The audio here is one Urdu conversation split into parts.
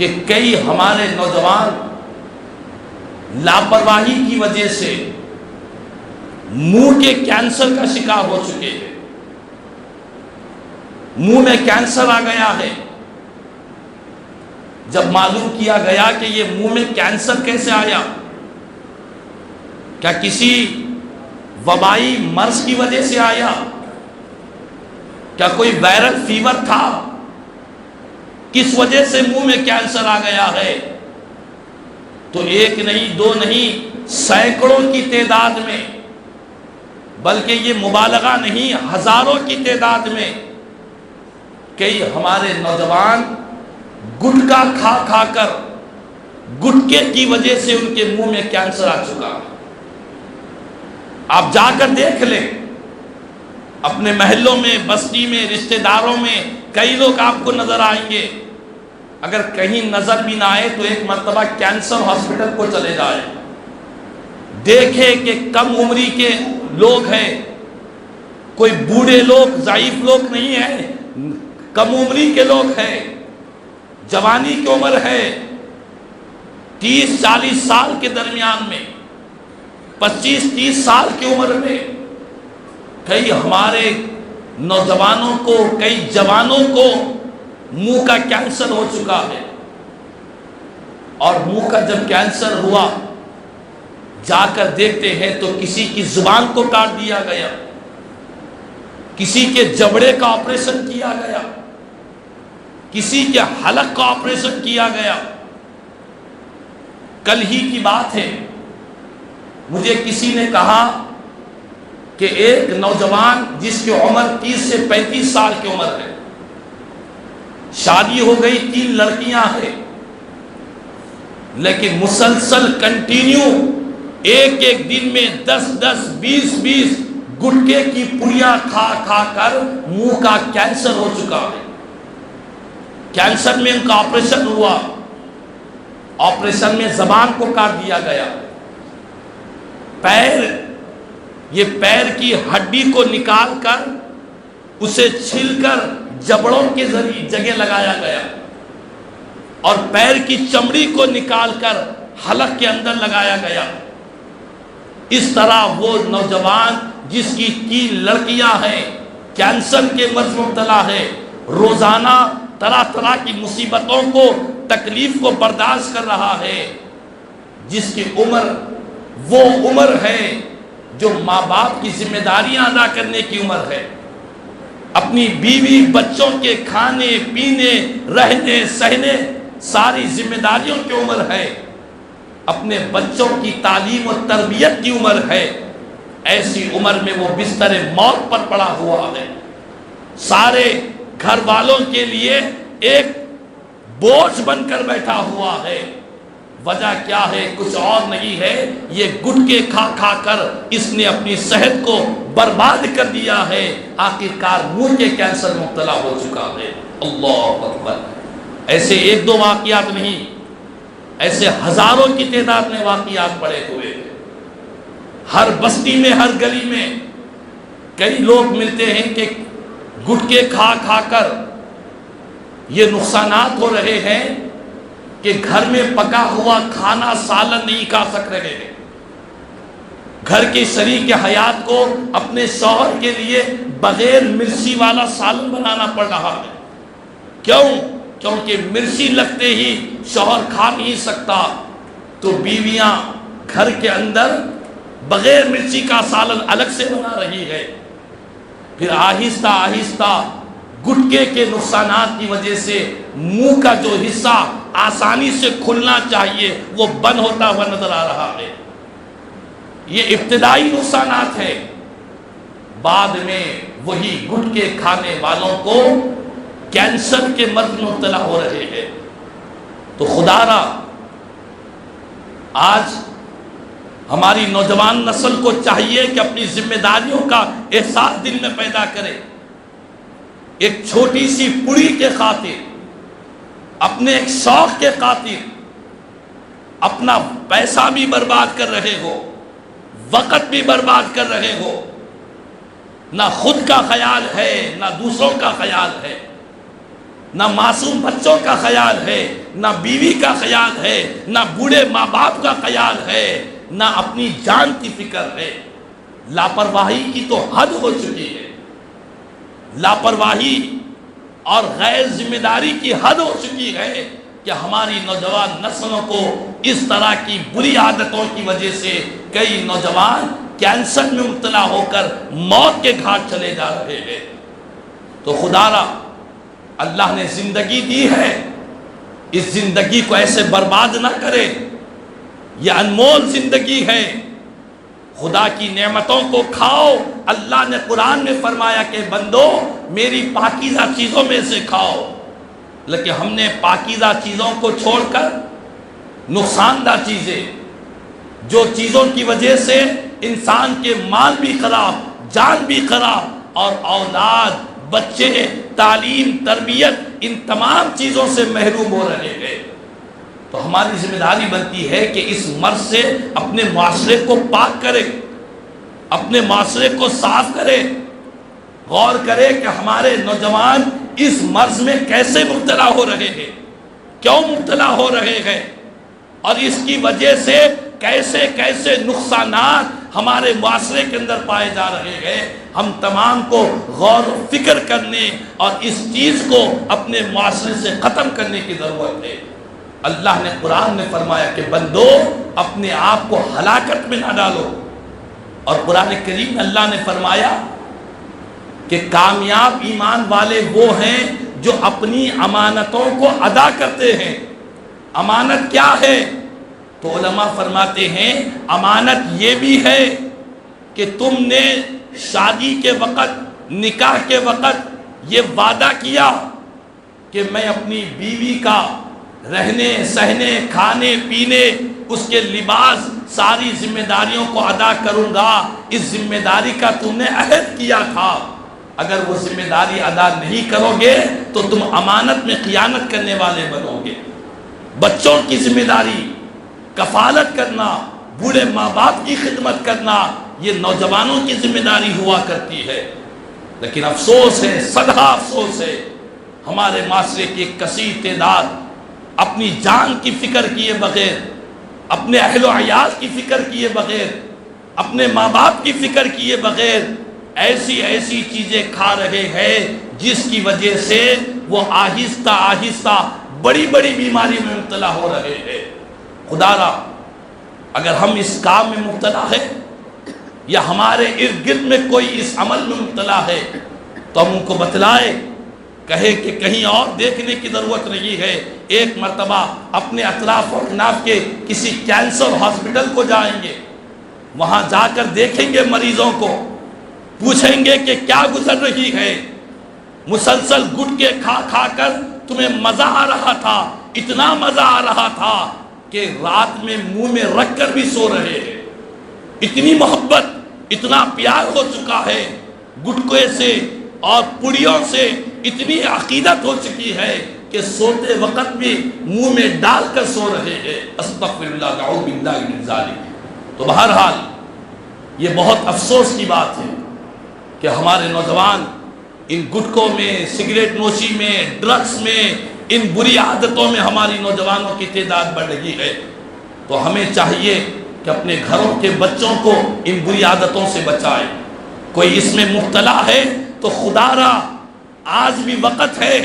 کہ کئی ہمارے نوجوان لاپرواہی کی وجہ سے منہ کے کینسر کا شکار ہو چکے ہیں. منہ میں کینسر آ گیا ہے. جب معلوم کیا گیا کہ یہ منہ میں کینسر کیسے آیا، کیا کسی وبائی مرض کی وجہ سے آیا، کیا کوئی وائرل فیور تھا، کس وجہ سے منہ میں کینسر آ گیا ہے، تو ایک نہیں دو نہیں سینکڑوں کی تعداد میں، بلکہ یہ مبالغہ نہیں ہزاروں کی تعداد میں کئی ہمارے نوجوان گٹکا کھا کھا کر گٹکے کی وجہ سے ان کے منہ میں کینسر آ چکا. آپ جا کر دیکھ لیں اپنے محلوں میں، بستی میں، رشتہ داروں میں کئی لوگ آپ کو نظر آئیں گے. اگر کہیں نظر بھی نہ آئے تو ایک مرتبہ کینسر ہاسپٹل کو چلے جائیں، دیکھیں کہ کم عمری کے لوگ ہیں، کوئی بوڑھے لوگ ضعیف لوگ نہیں ہیں، کم عمری کے لوگ ہیں، جوانی کی عمر ہے 30-40 سال کے درمیان میں، 25-30 سال کی عمر میں کئی ہمارے نوجوانوں کو، کئی جوانوں کو منہ کا کینسر ہو چکا ہے. اور منہ کا جب کینسر ہوا جا کر دیکھتے ہیں تو کسی کی زبان کو کاٹ دیا گیا، کسی کے جبڑے کا آپریشن کیا گیا، کسی کے حلق کا آپریشن کیا گیا. کل ہی کی بات ہے، مجھے کسی نے کہا کہ ایک نوجوان جس کی عمر 30 سے 35 سال کی عمر ہے، شادی ہو گئی، 3 لڑکیاں ہیں، لیکن مسلسل کنٹینیو ایک ایک دن میں 10-10 20-20 گٹکے کی پڑیاں کھا کھا کر منہ کا کینسر ہو چکا ہے. کینسر میں ان کا آپریشن ہوا، آپریشن میں زبان کو کاٹ دیا گیا. یہ پیر کی ہڈی کو نکال کر اسے چھل کر جبڑوں کے ذریعے جگہ لگایا گیا، اور پیر کی چمڑی کو نکال کر حلق کے اندر لگایا گیا. اس طرح وہ نوجوان جس کی 3 لڑکیاں ہیں، کینسر کے مرض مبتلا ہے، روزانہ طرح طرح کی مصیبتوں کو، تکلیف کو برداشت کر رہا ہے، جس کی عمر وہ عمر ہے جو ماں باپ کی ذمہ داریاں ادا کرنے کی عمر ہے، اپنی بیوی بچوں کے کھانے پینے رہنے سہنے ساری ذمہ داریوں کی عمر ہے، اپنے بچوں کی تعلیم و تربیت کی عمر ہے. ایسی عمر میں وہ بستر موت پر پڑا ہوا ہے، سارے گھر والوں کے لیے ایک بوجھ بن کر بیٹھا ہوا ہے. وجہ کیا ہے؟ کچھ اور نہیں ہے، یہ گٹکے کھا کھا کر اس نے اپنی صحت کو برباد کر دیا ہے، آخرکار منہ کے کینسر میں مبتلا ہو چکا ہے. اللہ اکبر. ایسے 1-2 واقعات نہیں، ایسے ہزاروں کی تعداد میں واقعات پڑے ہوئے ہیں. ہر بستی میں، ہر گلی میں کئی لوگ ملتے ہیں کہ گٹکے کھا کھا کر یہ نقصانات ہو رہے ہیں کہ گھر میں پکا ہوا کھانا سالن نہیں کھا سک رہے ہیں، گھر کے شریک حیات کو اپنے شوہر کے لیے بغیر مرچی والا سالن بنانا پڑ رہا ہے. کیوں؟ کیونکہ مرچی لگتے ہی شوہر کھا نہیں سکتا، تو بیویاں گھر کے اندر بغیر مرچی کا سالن الگ سے بنا رہی ہے. پھر آہستہ آہستہ گٹکے کے نقصانات کی وجہ سے منہ کا جو حصہ آسانی سے کھلنا چاہیے وہ بند ہوتا ہوا نظر آ رہا ہے. یہ ابتدائی نقصانات ہے. بعد میں وہی گٹکے کھانے والوں کو کینسر کے مرض میں مبتلا ہو رہے ہیں. تو خدا را آج ہماری نوجوان نسل کو چاہیے کہ اپنی ذمہ داریوں کا احساس دل میں پیدا کرے. ایک چھوٹی سی پڑی کے خاطر، اپنے ایک شوق کے خاطر اپنا پیسہ بھی برباد کر رہے ہو، وقت بھی برباد کر رہے ہو، نہ خود کا خیال ہے نہ دوسروں کا خیال ہے. نہ معصوم بچوں کا خیال ہے، نہ بیوی کا خیال ہے، نہ بوڑھے ماں باپ کا خیال ہے، نہ اپنی جان کی فکر ہے۔ لاپرواہی کی تو حد ہو چکی ہے، لاپرواہی اور غیر ذمہ داری کی حد ہو چکی ہے کہ ہماری نوجوان نسلوں کو اس طرح کی بری عادتوں کی وجہ سے کئی نوجوان کینسر میں مبتلا ہو کر موت کے گھاٹ چلے جا رہے ہیں۔ تو خدا را اللہ نے زندگی دی ہے، اس زندگی کو ایسے برباد نہ کرے، یہ انمول زندگی ہے، خدا کی نعمتوں کو کھاؤ۔ اللہ نے قرآن میں فرمایا کہ بندو میری پاکیزہ چیزوں میں سے کھاؤ، لیکن ہم نے پاکیزہ چیزوں کو چھوڑ کر نقصان دہ چیزیں، جو چیزوں کی وجہ سے انسان کے مال بھی خراب، جان بھی خراب، اور اولاد، بچے، تعلیم، تربیت، ان تمام چیزوں سے محروم ہو رہے ہیں۔ تو ہماری ذمہ داری بنتی ہے کہ اس مرض سے اپنے معاشرے کو پاک کرے، اپنے معاشرے کو صاف کرے، غور کرے کہ ہمارے نوجوان اس مرض میں کیسے مبتلا ہو رہے ہیں، کیوں مبتلا ہو رہے ہیں، اور اس کی وجہ سے کیسے کیسے نقصانات ہمارے معاشرے کے اندر پائے جا رہے ہیں۔ ہم تمام کو غور و فکر کرنے اور اس چیز کو اپنے معاشرے سے ختم کرنے کی ضرورت ہے۔ اللہ نے قرآن میں فرمایا کہ بندو اپنے آپ کو ہلاکت میں نہ ڈالو، اور قرآن کریم میں اللہ نے فرمایا کہ کامیاب ایمان والے وہ ہیں جو اپنی امانتوں کو ادا کرتے ہیں۔ امانت کیا ہے؟ تو علماء فرماتے ہیں امانت یہ بھی ہے کہ تم نے شادی کے وقت، نکاح کے وقت یہ وعدہ کیا کہ میں اپنی بیوی کا رہنے سہنے، کھانے پینے، اس کے لباس، ساری ذمہ داریوں کو ادا کروں گا۔ اس ذمہ داری کا تم نے عہد کیا تھا، اگر وہ ذمہ داری ادا نہیں کرو گے تو تم امانت میں خیانت کرنے والے بنو گے۔ بچوں کی ذمہ داری، کفالت کرنا، بوڑھے ماں باپ کی خدمت کرنا، یہ نوجوانوں کی ذمہ داری ہوا کرتی ہے۔ لیکن افسوس ہے، سدا افسوس ہے، ہمارے معاشرے کی ایک کثیر تعداد اپنی جان کی فکر کیے بغیر، اپنے اہل و عیال کی فکر کیے بغیر، اپنے ماں باپ کی فکر کیے بغیر ایسی ایسی چیزیں کھا رہے ہیں جس کی وجہ سے وہ آہستہ آہستہ بڑی بڑی بیماری میں مبتلا ہو رہے ہیں۔ خدا را اگر ہم اس کام میں مبتلا ہے یا ہمارے ارد گرد میں کوئی اس عمل میں مبتلا ہے تو ہم ان کو بتلائے، کہے کہ کہیں اور دیکھنے کی ضرورت نہیں ہے، ایک مرتبہ اپنے اطراف و اکناف کے کسی کینسر ہاسپٹل کو جائیں گے، وہاں جا کر دیکھیں گے مریضوں کو، پوچھیں گے کہ کیا گزر رہی ہے، مسلسل گٹکے کھا کھا کر تمہیں مزہ آ رہا تھا، اتنا مزہ آ رہا تھا کہ رات میں منہ میں رکھ کر بھی سو رہے ہیں، اتنی محبت، اتنا پیار ہو چکا ہے، گٹکے سے اور پڑیوں سے اتنی عقیدت ہو چکی ہے کہ سوتے وقت بھی منہ میں ڈال کر سو رہے ہیں۔ استغفر اللہ، نعوذ باللہ من ذالک۔ تو بہرحال یہ بہت افسوس کی بات ہے کہ ہمارے نوجوان ان گٹکوں میں، سگریٹ نوشی میں، ڈرگس میں، ان بری عادتوں میں ہماری نوجوانوں کی تعداد بڑھ رہی ہے۔ تو ہمیں چاہیے کہ اپنے گھروں کے بچوں کو ان بری عادتوں سے بچائیں۔ کوئی اس میں مبتلا ہے تو خدا را آج بھی وقت ہے،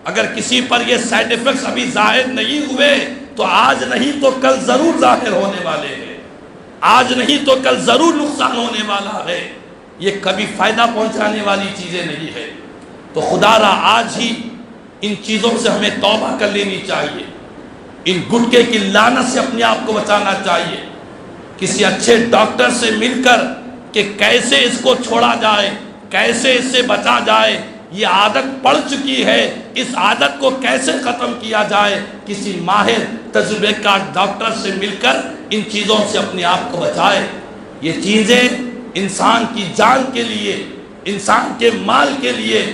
اگر کسی پر یہ سائیڈ ایفیکٹس ابھی ظاہر نہیں ہوئے تو آج نہیں تو کل ضرور ظاہر ہونے والے ہیں، آج نہیں تو کل ضرور نقصان ہونے والا ہے، یہ کبھی فائدہ پہنچانے والی چیزیں نہیں ہے۔ تو خدا را آج ہی ان چیزوں سے ہمیں توبہ کر لینی چاہیے، ان گٹکے کی لعنت سے اپنے آپ کو بچانا چاہیے، کسی اچھے ڈاکٹر سے مل کر کہ کیسے اس کو چھوڑا جائے، کیسے اس سے بچا جائے، یہ عادت پڑ چکی ہے، اس عادت کو کیسے ختم کیا جائے، کسی ماہر تجربے کار ڈاکٹر سے مل کر ان چیزوں سے اپنے آپ کو بچائے۔ یہ چیزیں انسان کی جان کے لیے، انسان کے مال کے لیے،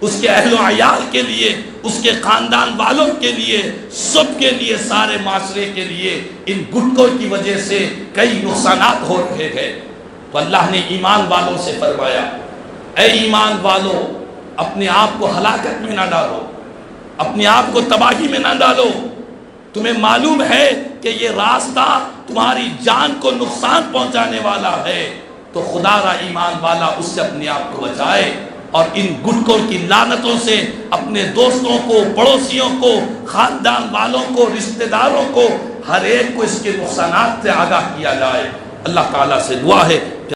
اس کے اہل و عیال کے لیے، اس کے خاندان والوں کے لیے، سب کے لیے، سارے معاشرے کے لیے ان گٹکوں کی وجہ سے کئی نقصانات ہو رہے ہیں۔ تو اللہ نے ایمان والوں سے فرمایا، اے ایمان والو اپنے آپ کو ہلاکت میں نہ ڈالو، اپنے آپ کو تباہی میں نہ ڈالو. تمہیں معلوم ہے کہ یہ راستہ تمہاری جان کو نقصان پہنچانے والا ہے تو خدا را ایمان والا اس سے اپنے آپ کو بچائے اور ان گٹکوں کی لعنتوں سے اپنے دوستوں کو، پڑوسیوں کو، خاندان والوں کو، رشتہ داروں کو، ہر ایک کو اس کے نقصانات سے آگاہ کیا جائے. اللہ تعالیٰ سے دعا ہے